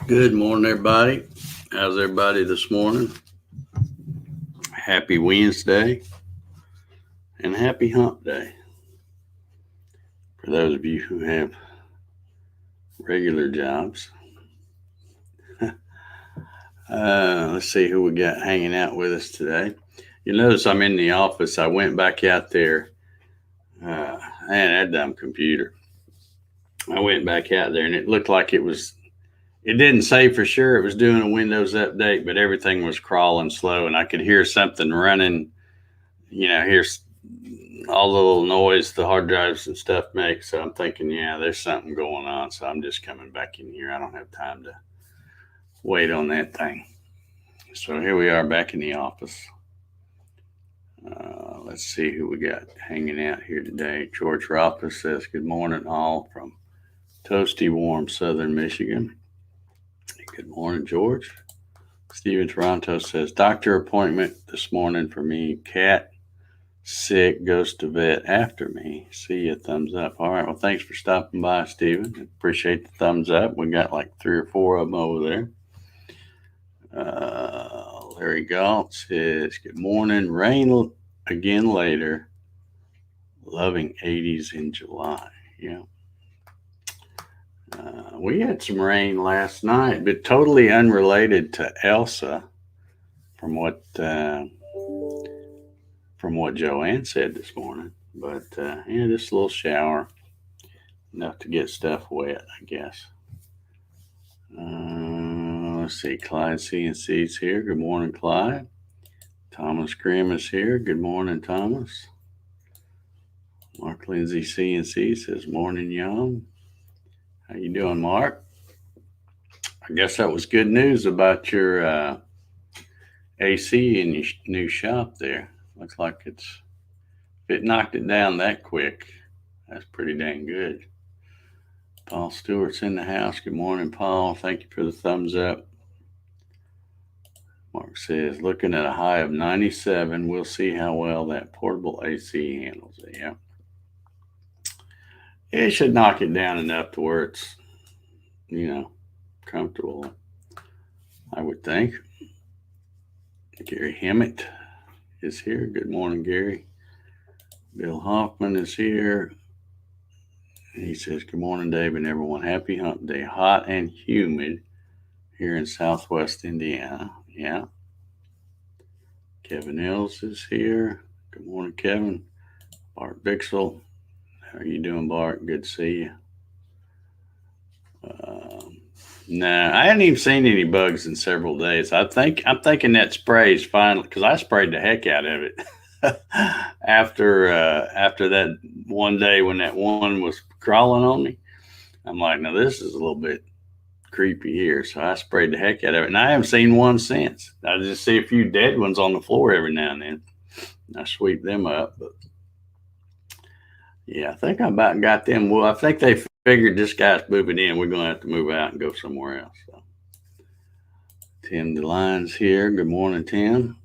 Good morning, everybody. How's everybody this morning? Happy Wednesday and happy hump day. For those of you who have regular jobs. Let's see who we got hanging out with us today. You notice I'm in the office. I went back out there. That dumb computer. I went back out there and it looked like it didn't say for sure it was doing a Windows update, but everything was crawling slow and I could hear something running. Here's all the little noise the hard drives and stuff make. So I'm thinking, yeah, there's something going on. So I'm just coming back in here. I don't have time to wait on that thing. So here we are back in the office. Let's see who we got hanging out here today. George Ralph says, good morning all from toasty warm southern Michigan. Good morning, George. Steven Toronto says, doctor appointment this morning for me. Cat sick, goes to vet after me. See ya, thumbs up. All right, well, thanks for stopping by, Steven. Appreciate the thumbs up. We got like 3 or 4 of them over there. Larry Galt says, good morning. Rain again later. Loving 80s in July. Yeah. We had some rain last night, but totally unrelated to Elsa from what Joanne said this morning. But just a little shower, enough to get stuff wet, I guess. Let's see, Clyde CNC's here. Good morning, Clyde. Thomas Grimm is here. Good morning, Thomas. Mark Lindsay CNC says, morning, y'all. How you doing, Mark? I guess that was good news about your AC in your new shop there. Looks like if it knocked it down that quick, that's pretty dang good. Paul Stewart's in the house. Good morning, Paul. Thank you for the thumbs up. Mark says, looking at a high of 97, we'll see how well that portable AC handles it. Yeah. It should knock it down enough to where it's, comfortable, I would think. Gary Hammett is here. Good morning, Gary. Bill Hoffman is here. He says, good morning, Dave and everyone. Happy hump day. Hot and humid here in southwest Indiana. Yeah. Kevin Hills is here. Good morning, Kevin. Bart Bixel. How are you doing, Bart? Good to see you. I hadn't even seen any bugs in several days. I'm thinking that spray is finally, because I sprayed the heck out of it after that one day when that one was crawling on me. I'm like, now this is a little bit creepy here. So I sprayed the heck out of it, and I haven't seen one since. I just see a few dead ones on the floor every now and then. I sweep them up, but yeah, I think I about got them. Well, I think they figured this guy's moving in. We're going to have to move out and go somewhere else. So. Tim DeLine's here. Good morning, Tim.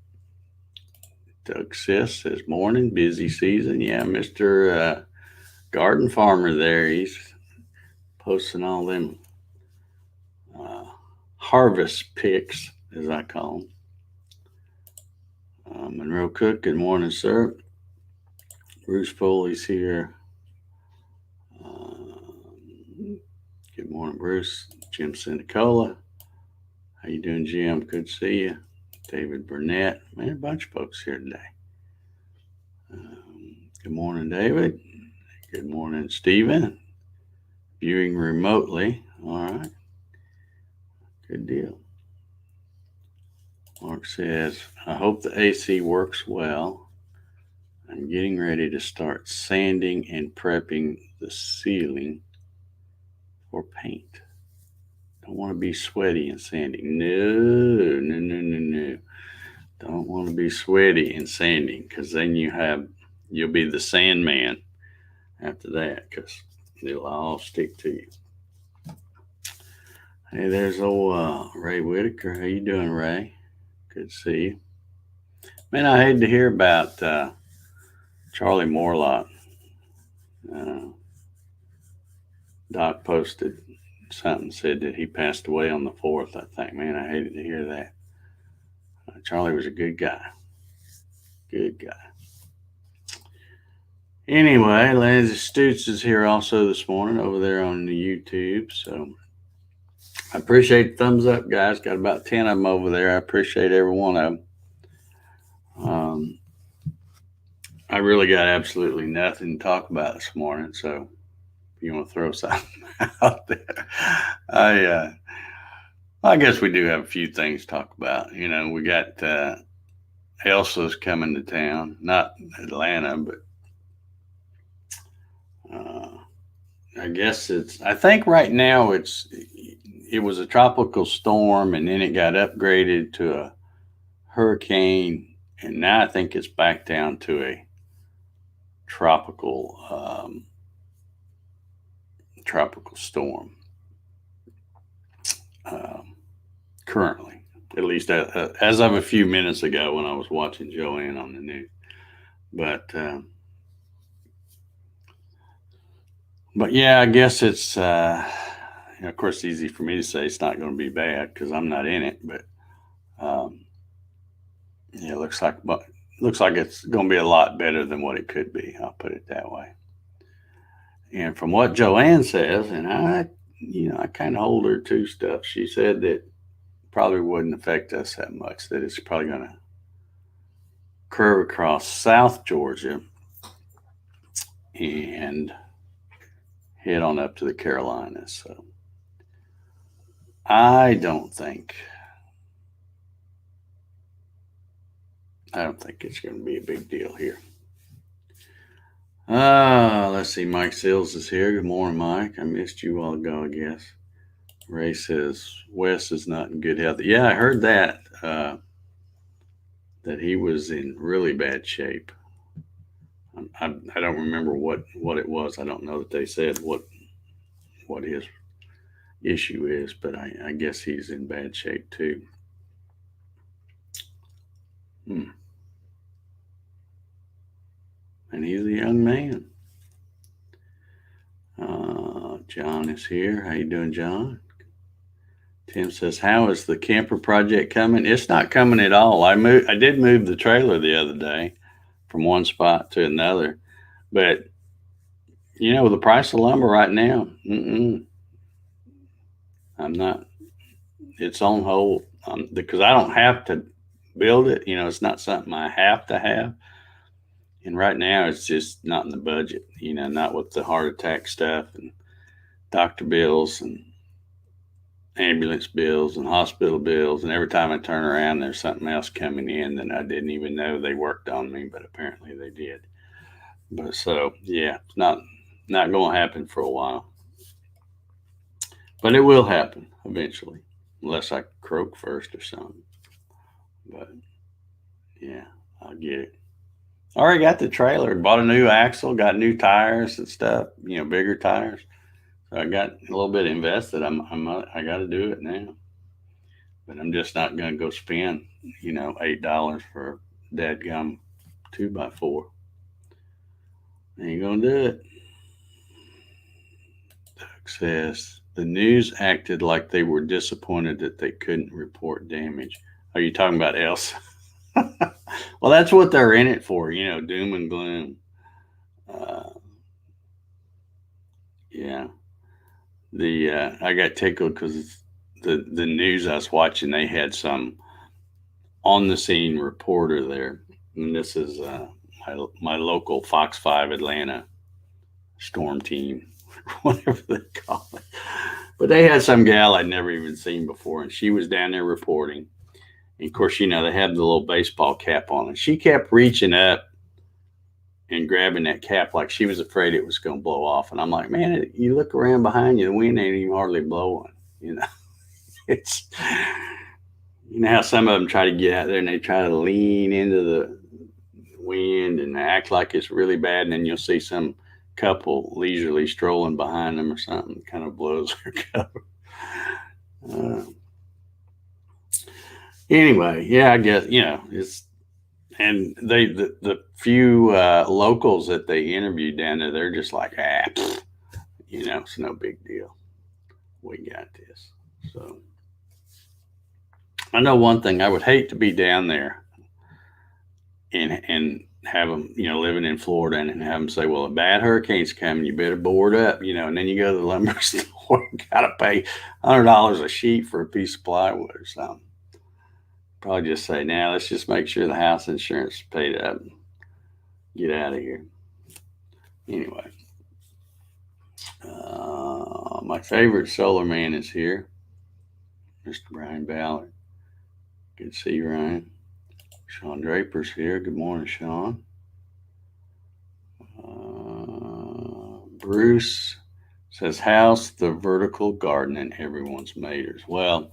Doug Sis says, morning, busy season. Yeah, Mr. Garden Farmer there. He's posting all them harvest pics, as I call them. Monroe Cook, good morning, sir. Bruce Foley's here. Good morning, Bruce. Jim Sinicola. How you doing, Jim? Good to see you. David Burnett. Man, a bunch of folks here today. Good morning, David. Good morning, Stephen. Viewing remotely. All right. Good deal. Mark says, I hope the AC works well. I'm getting ready to start sanding and prepping the ceiling for paint. Don't want to be sweaty and sanding. No. Don't want to be sweaty and sanding, because then you'll be the Sandman after that, because it'll all stick to you. Hey, there's old Ray Whitaker. How you doing, Ray? Good to see you. Man, I hate to hear about Charlie Morlock. Doc posted something said that he passed away on the 4th. I think, man, I hated to hear that. Charlie was a good guy. Good guy. Anyway, Lindsay Stutz is here also this morning over there on the YouTube. So I appreciate the thumbs up, guys. Got about 10 of them over there. I appreciate every one of them. I really got absolutely nothing to talk about this morning. So if you want to throw something out there, I guess we do have a few things to talk about. We got Elsa's coming to town, not Atlanta, but I think right now it was a tropical storm, and then it got upgraded to a hurricane, and now I think it's back down to a tropical storm currently, at least as of a few minutes ago when I was watching Joanne on the news. But yeah, I guess it's of course it's easy for me to say it's not going to be bad because I'm not in it, but yeah, it looks like it's going to be a lot better than what it could be. I'll put it that way. And from what Joanne says, and I kind of hold her to stuff. She said that probably wouldn't affect us that much. That it's probably going to curve across South Georgia and head on up to the Carolinas. So I don't think it's going to be a big deal here. Let's see. Mike Sills is here. Good morning, Mike. I missed you a while ago, I guess. Ray says Wes is not in good health. Yeah, I heard that he was in really bad shape. I don't remember what it was. I don't know that they said what his issue is, but I guess he's in bad shape too. And he's a young man. John is here. How you doing, John? Tim says, "How is the camper project coming?" It's not coming at all. I did move the trailer the other day from one spot to another, but the price of lumber right now, I'm not. It's on hold because I don't have to build it. It's not something I have to have. And right now, it's just not in the budget, not with the heart attack stuff and doctor bills and ambulance bills and hospital bills. And every time I turn around, there's something else coming in that I didn't even know they worked on me, but apparently they did. But so, yeah, it's not going to happen for a while. But it will happen eventually, unless I croak first or something. But, yeah, I'll get it. Already got the trailer, bought a new axle, got new tires and stuff, bigger tires. So I got a little bit invested. I got to do it now. But I'm just not going to go spend, $8 for a dadgum 2x4. Ain't going to do it. Doug says, the news acted like they were disappointed that they couldn't report damage. Are you talking about Elsa? Well, that's what they're in it for, doom and gloom. Yeah. I got tickled because the news I was watching, they had some on the scene reporter there. And this is my local Fox 5 Atlanta storm team, whatever they call it. But they had some gal I'd never even seen before, and she was down there reporting. And of course, they have the little baseball cap on, and she kept reaching up and grabbing that cap like she was afraid it was going to blow off. And I'm like, man, you look around behind you, the wind ain't even hardly blowing. It's, how some of them try to get out there and they try to lean into the wind and act like it's really bad. And then you'll see some couple leisurely strolling behind them or something, kind of blows their cover. Anyway, yeah, I guess, it's, and the few locals that they interviewed down there, they're just like, it's no big deal. we got this. So I know one thing. I would hate to be down there and have them, living in Florida and have them say, well, a bad hurricane's coming, you better board up, and then you go to the lumber store and got to pay $100 a sheet for a piece of plywood or something. Probably just say, now let's just make sure the house insurance is paid up and get out of here. Anyway, my favorite solar man is here, Mr. Brian Ballard. Good to see you, Ryan. Sean Draper's here. Good morning, Sean. Bruce says, how's the vertical garden in everyone's maters? Well,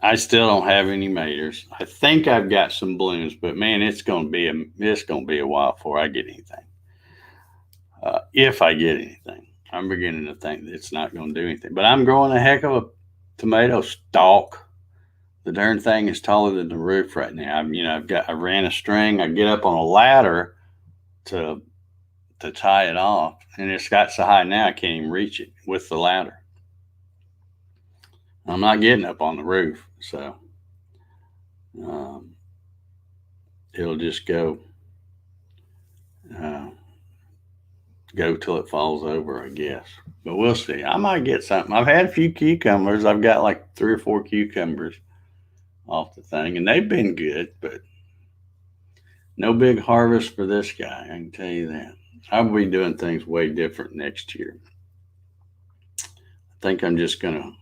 I still don't have any maters. I think I've got some blooms, but man, it's gonna be a while before I get anything. If I get anything, I'm beginning to think that it's not going to do anything. But I'm growing a heck of a tomato stalk. The darn thing is taller than the roof right now. I ran a string. I get up on a ladder to tie it off, and it's got so high now I can't even reach it with the ladder. I'm not getting up on the roof, so it'll just go till it falls over, I guess. But we'll see. I might get something. I've had a few cucumbers. I've got like 3 or 4 cucumbers off the thing, and they've been good, but no big harvest for this guy, I can tell you that. I'll be doing things way different next year. I think I'm just going to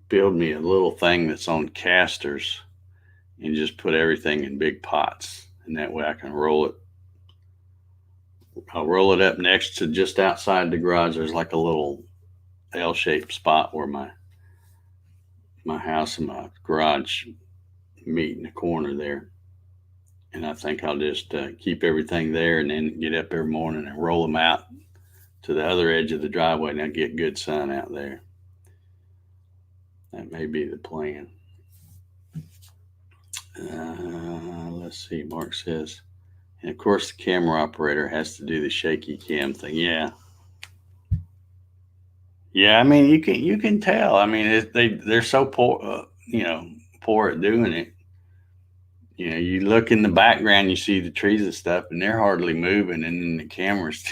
build me a little thing that's on casters and just put everything in big pots, and that way I can roll it. I'll roll it up next to just outside the garage. There's like a little L-shaped spot where my house and my garage meet in the corner there. And I think I'll just keep everything there and then get up every morning and roll them out to the other edge of the driveway, and I'll get good sun out there. That may be the plan. Let's see. Mark says, and of course the camera operator has to do the shaky cam thing. Yeah. I mean, you can tell. I mean, they're so poor, poor at doing it. You look in the background, you see the trees and stuff, and they're hardly moving, and then the cameras,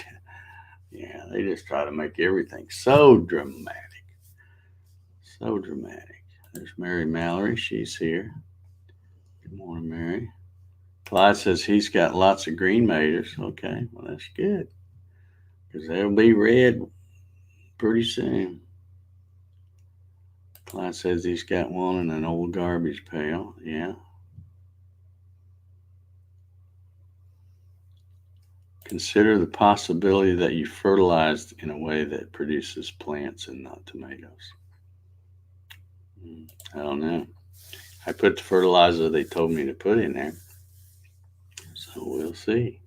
they just try to make everything so dramatic. So dramatic. There's Mary Mallory. She's here. Good morning, Mary. Clyde says he's got lots of green maters. Okay, well, that's good, because they'll be red pretty soon. Clyde says he's got one in an old garbage pail. Yeah. Consider the possibility that you fertilized in a way that produces plants and not tomatoes. I don't know. I put the fertilizer they told me to put in there. So we'll see.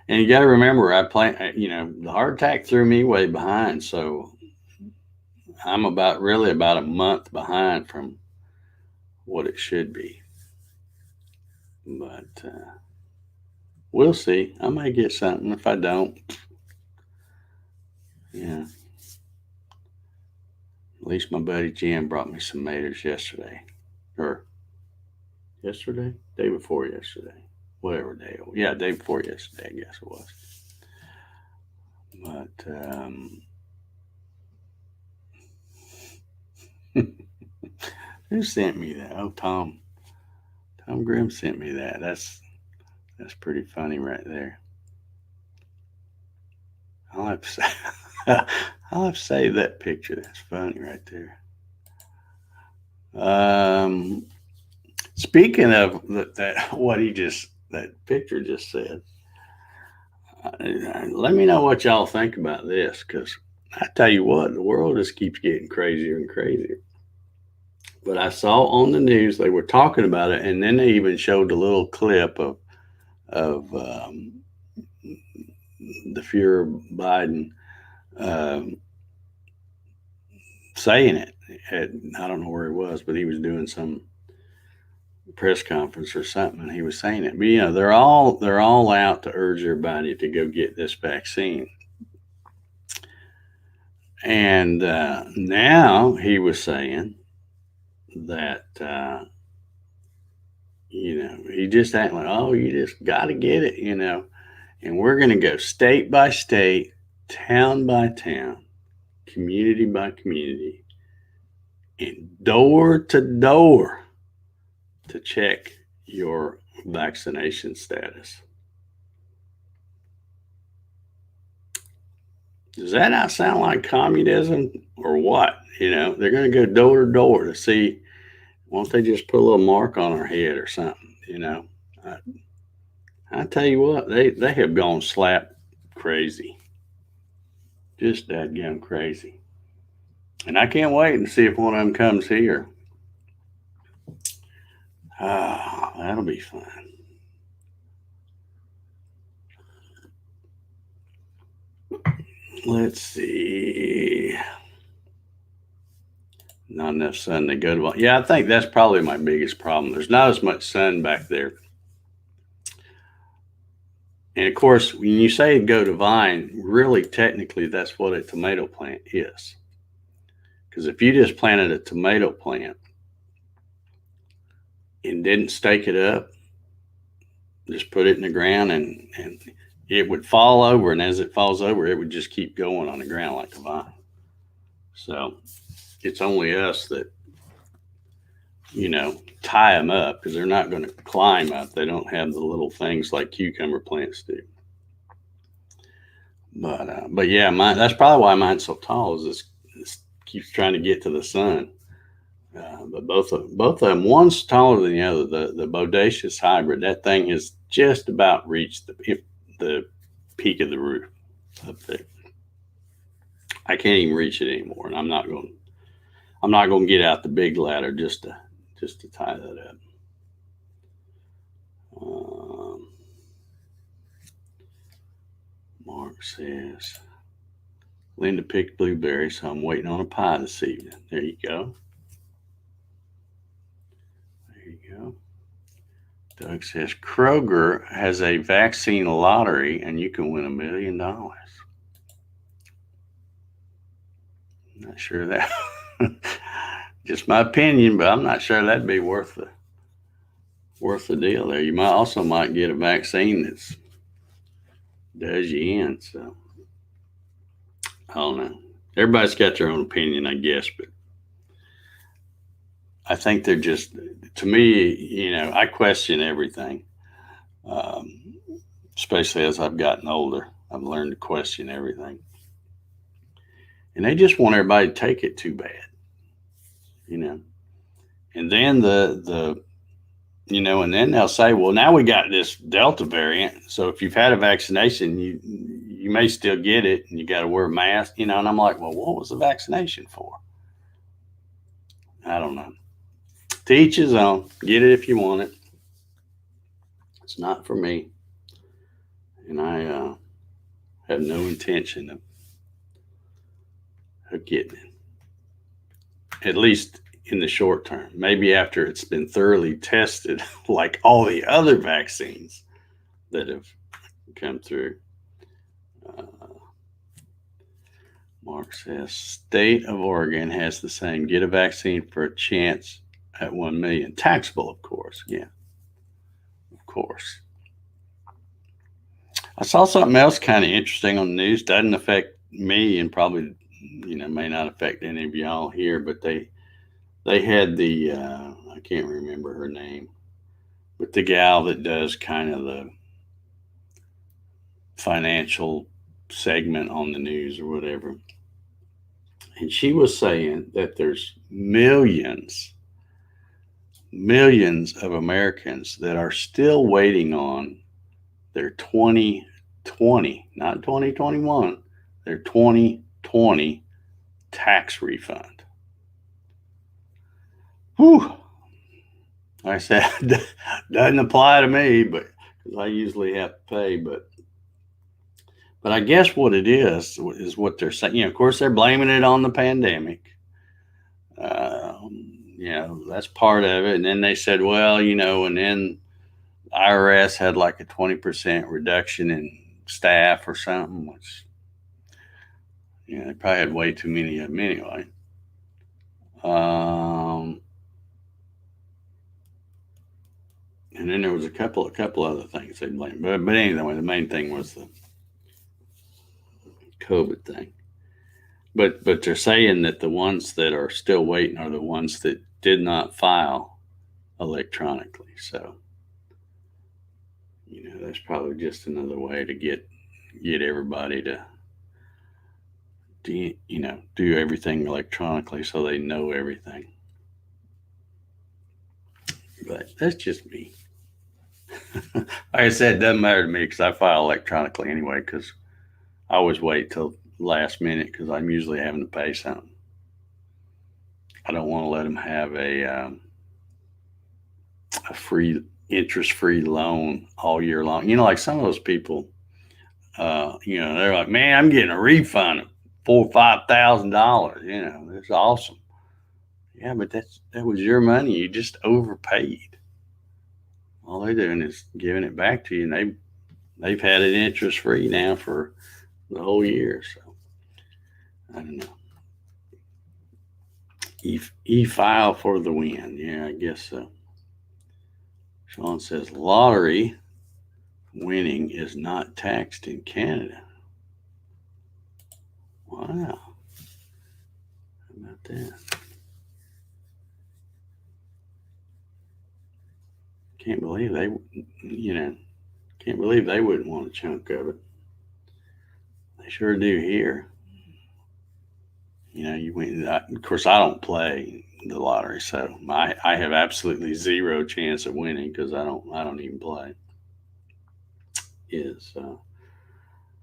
And you got to remember, the heart attack threw me way behind. So I'm about a month behind from what it should be. But we'll see. I might get something. If I don't, at least my buddy Jim brought me some maters yesterday. Day before yesterday. Whatever day. Yeah, day before yesterday, I guess it was. But who sent me that? Oh, Tom Grimm sent me that. That's pretty funny right there. I'll have to save that picture. That's funny right there. Speaking of that picture just said, let me know what y'all think about this, because I tell you what, the world just keeps getting crazier and crazier. But I saw on the news they were talking about it, and then they even showed a little clip of the Fuhrer Biden saying it. I don't know where he was, but he was doing some press conference or something, and he was saying it. But they're all out to urge everybody to go get this vaccine. And now he was saying that, he just acting like, oh, you just got to get it, and we're going to go state by state, town by town, community by community, and door to door to check your vaccination status. Does that not sound like communism or what? They're going to go door to door to see, won't they just put a little mark on our head or something? I tell you what, they have gone slap crazy. Just dadgum crazy. And I can't wait and see if one of them comes here. That'll be fun. Let's see. Not enough sun to go to. Yeah, I think that's probably my biggest problem. There's not as much sun back there. And of course, when you say go to vine, really technically that's what a tomato plant is. Because if you just planted a tomato plant and didn't stake it up, just put it in the ground and it would fall over. And as it falls over, it would just keep going on the ground like a vine. So it's only us that, tie them up, because they're not going to climb up. They don't have the little things like cucumber plants do. But yeah, that's probably why mine's so tall, is this keeps trying to get to the sun. But both of them, one's taller than the other. The bodacious hybrid, that thing has just about reached the peak of the roof up there. I can't even reach it anymore, and I'm not going to get out the big ladder just to tie that up. Mark says, Linda picked blueberries, so I'm waiting on a pie this evening. There you go. Doug says, Kroger has a vaccine lottery and you can win $1 million. Not sure that, just my opinion, but I'm not sure that'd be worth the deal there. You might get a vaccine that's does you in. So I don't know. Everybody's got their own opinion, I guess, but I think they're just, to me, I question everything. Especially as I've gotten older, I've learned to question everything. And they just want everybody to take it too bad, And then and then they'll say, well, now we got this Delta variant. So if you've had a vaccination, you may still get it and you got to wear a mask, and I'm like, well, what was the vaccination for? I don't know. To each his own. Get it if you want it. It's not for me. And I have no intention of getting it. At least in the short term. Maybe after it's been thoroughly tested, like all the other vaccines that have come through. Mark says, state of Oregon has the same. Get a vaccine for a chance at 1 million. Taxable, of course. Yeah, of course. I saw something else kind of interesting on the news. Doesn't affect me and probably, may not affect any of y'all here, but they had the, I can't remember her name, but the gal that does kind of the financial segment on the news or whatever. And she was saying that there's millions of Americans that are still waiting on their 2020, not 2021, their 2020 tax refund. Whew. Like I said, doesn't apply to me, but because I usually have to pay, but I guess what it is what they're saying. Of course, they're blaming it on the pandemic. That's part of it. And then they said, well, and then IRS had like a 20% reduction in staff or something, which, Yeah, they probably had way too many of them anyway. And then there was a couple other things they blamed, but anyway, the main thing was the COVID thing. But they're saying that the ones that are still waiting are the ones that did not file electronically. So, that's probably just another way to get everybody to do everything electronically so they know everything. But that's just me. Like I said, it doesn't matter to me because I file electronically anyway. Because I always wait till last minute because I'm usually having to pay something. I don't want to let them have a free interest-free loan all year long. Like some of those people, they're like, man, I'm getting a refund of $4,000 or $5,000. That's awesome. Yeah, but that was your money. You just overpaid. All they're doing is giving it back to you, and they've had it interest-free now for the whole year. So I don't know. E-file for the win. Yeah, I guess so. Sean says lottery winning is not taxed in Canada. Wow. How about that? Can't believe they wouldn't want a chunk of it. They sure do here. You win. Of course, I don't play the lottery, so I have absolutely zero chance of winning because I don't even play. Is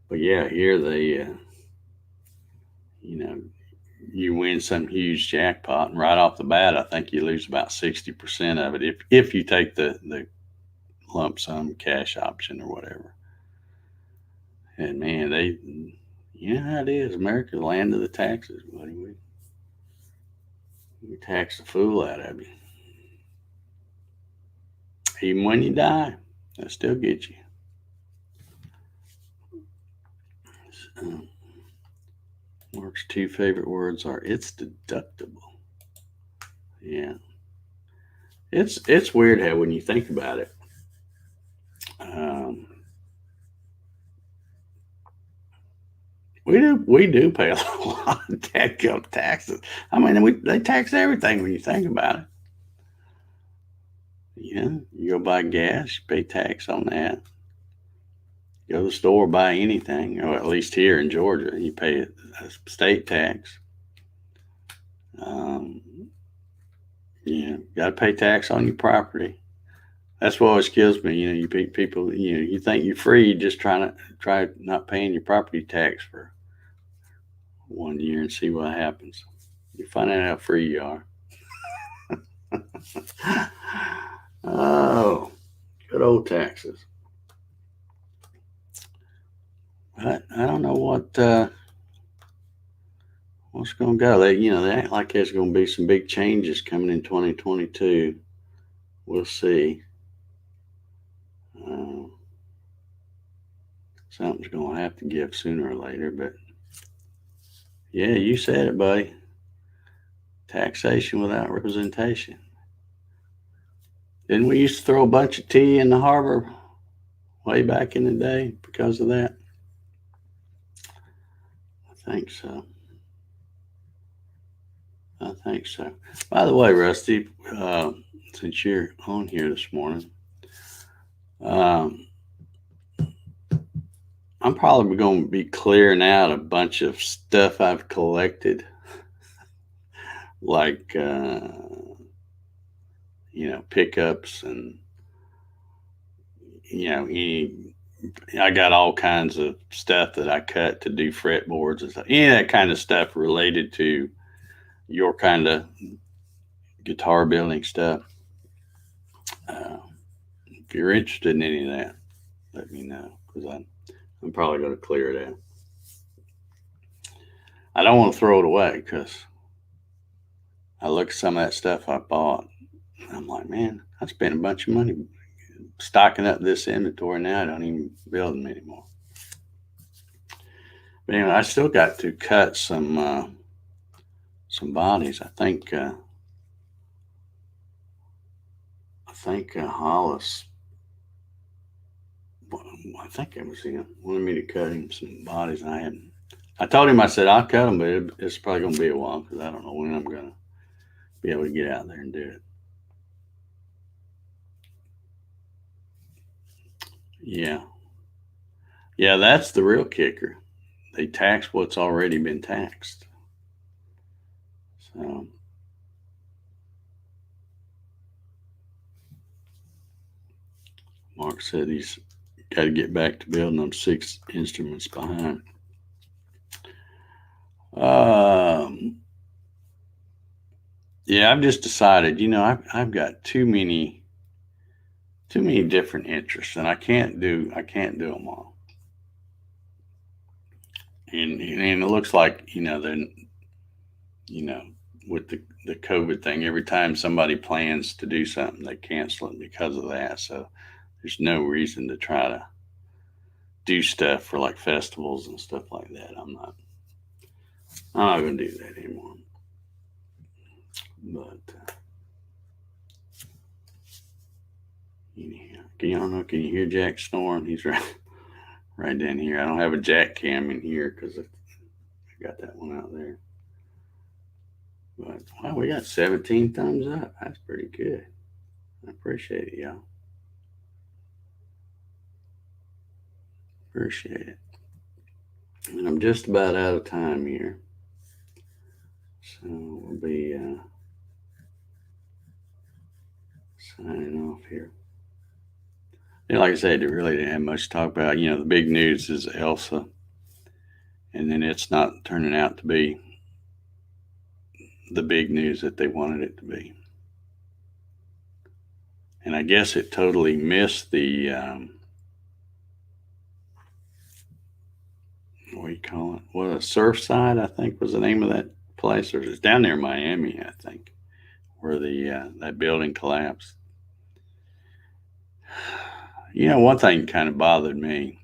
but yeah, here they you win some huge jackpot, and right off the bat, I think you lose about 60% of it if you take the lump sum cash option or whatever. And man, how it is. America's the land of the taxes, buddy. We tax the fool out of you. Even when you die, they'll still get you. So, Mark's two favorite words are "it's deductible." Yeah, it's weird how when you think about it, we do pay a lot of taxes. I mean, they tax everything when you think about it. You go buy gas, you pay tax on that. Go to the store, buy anything, or at least here in Georgia, you pay a state tax. Got to pay tax on your property. That's what always kills me. You people, you think you're free, just try not paying your property tax for 1 year and see what happens. You find out how free you are. Oh, good old taxes. But I don't know what's going to go. They act like there's going to be some big changes coming in 2022. We'll see. Something's going to have to give sooner or later. But yeah, you said it, buddy. Taxation without representation. Didn't we used to throw a bunch of tea in the harbor way back in the day because of that? I think so. By the way, Rusty, since you're on here this morning, I'm probably going to be clearing out a bunch of stuff I've collected, like pickups and I got all kinds of stuff that I cut to do fretboards and stuff. Any of that kind of stuff related to your kind of guitar building stuff. If you're interested in any of that, let me know because I'm probably going to clear it out. I don't want to throw it away because I look at some of that stuff I bought. And I'm like, man, I spent a bunch of money stocking up this inventory. Now I don't even build them anymore. But anyway, I still got to cut some bodies. Hollis. I think it was him wanted me to cut him some bodies. And I hadn't. I told him, I said I'll cut them, but it's probably going to be a while because I don't know when I'm going to be able to get out there and do it. Yeah, yeah, that's the real kicker. They tax what's already been taxed. So Mark said he's got to get back to building them 6 instruments behind. Yeah, I've just decided, I've got too many different interests, and I can't do them all. And it looks like, then, with the COVID thing, every time somebody plans to do something, they cancel it because of that. So there's no reason to try to do stuff for like festivals and stuff like that. I'm not going to do that anymore. But anyhow, can you hear Jack snoring? He's right down here. I don't have a Jack cam in here because I got that one out there. But wow, we got 17 thumbs up. That's pretty good. I appreciate it, y'all. Appreciate it. And I'm just about out of time here. So we'll be signing off here. And like I said, it really didn't have much to talk about. The big news is Elsa. And then it's not turning out to be the big news that they wanted it to be. And I guess it totally missed the, what do you call it? What, Surfside, I think was the name of that place. Or it's down there in Miami, I think, where that building collapsed. One thing kind of bothered me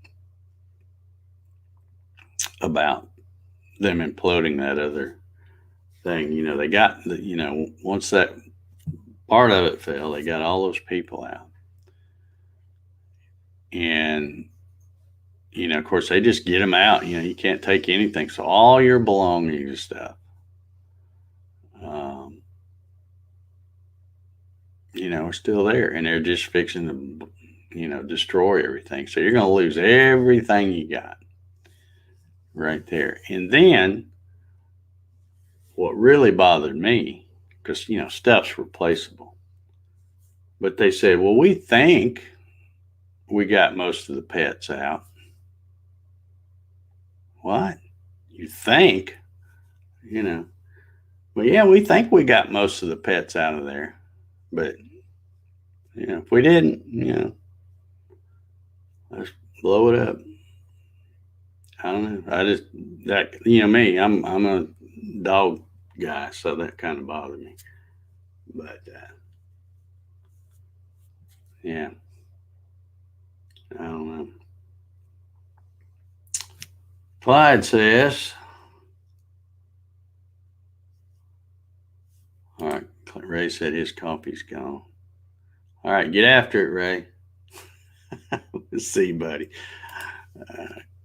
about them imploding that other thing. They got, once that part of it fell, they got all those people out. And, of course, they just get them out. You can't take anything. So all your belongings and stuff, are still there. And they're just fixing to, destroy everything. So you're going to lose everything you got right there. And then what really bothered me, because, stuff's replaceable. But they said, well, we think we got most of the pets out. What? You think? Well, yeah, we think we got most of the pets out of there. But, if we didn't, let's blow it up. I don't know. Me, I'm a dog guy, so that kind of bothered me. But, yeah, I don't know. Clyde says, all right, Ray said his coffee's gone. All right, get after it, Ray. Let's see, buddy.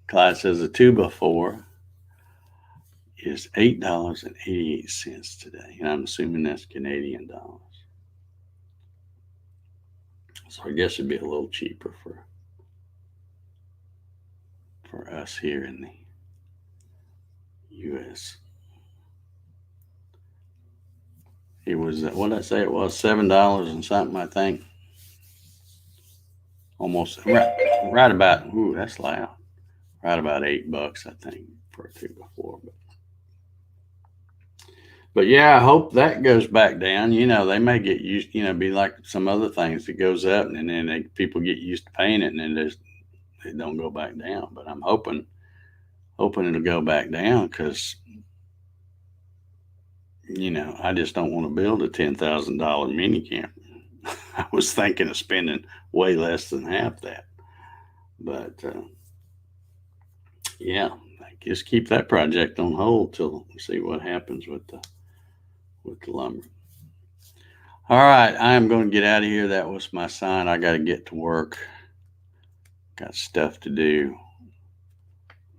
Clyde says a 2x4 is $8.88 today. And I'm assuming that's Canadian dollars. So I guess it'd be a little cheaper for us here in the U.S. It was, what did I say it was? $7 and something, I think. Almost right about, ooh, that's loud. Right about $8, I think, for a 2x4. But yeah, I hope that goes back down. They may get used, be like some other things that goes up and then people get used to paying it and then they don't go back down. But I'm hoping it'll go back down because, I just don't want to build a $10,000 mini camper. I was thinking of spending way less than half that. But, yeah, I just keep that project on hold till we see what happens with the lumber. All right, I am going to get out of here. That was my sign. I got to get to work. Got stuff to do.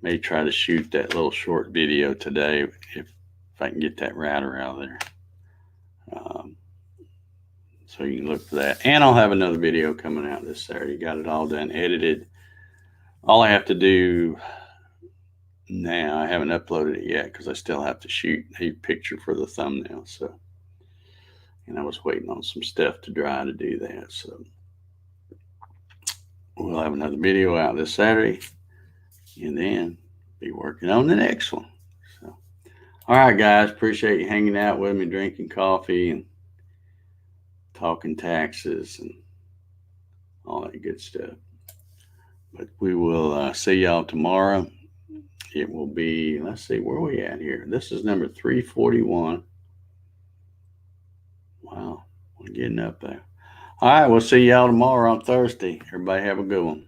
May try to shoot that little short video today if I can get that router out of there. So you can look for that. And I'll have another video coming out this Saturday. Got it all done, edited. All I have to do now, I haven't uploaded it yet because I still have to shoot a picture for the thumbnail. So, and I was waiting on some stuff to dry to do that. So we'll have another video out this Saturday and then be working on the next one. So, all right, guys, appreciate you hanging out with me, drinking coffee and talking taxes and all that good stuff. But we will see y'all tomorrow. It will be, let's see, where are we at here? This is number 341. Wow, we're getting up there. All right, we'll see y'all tomorrow on Thursday. Everybody have a good one.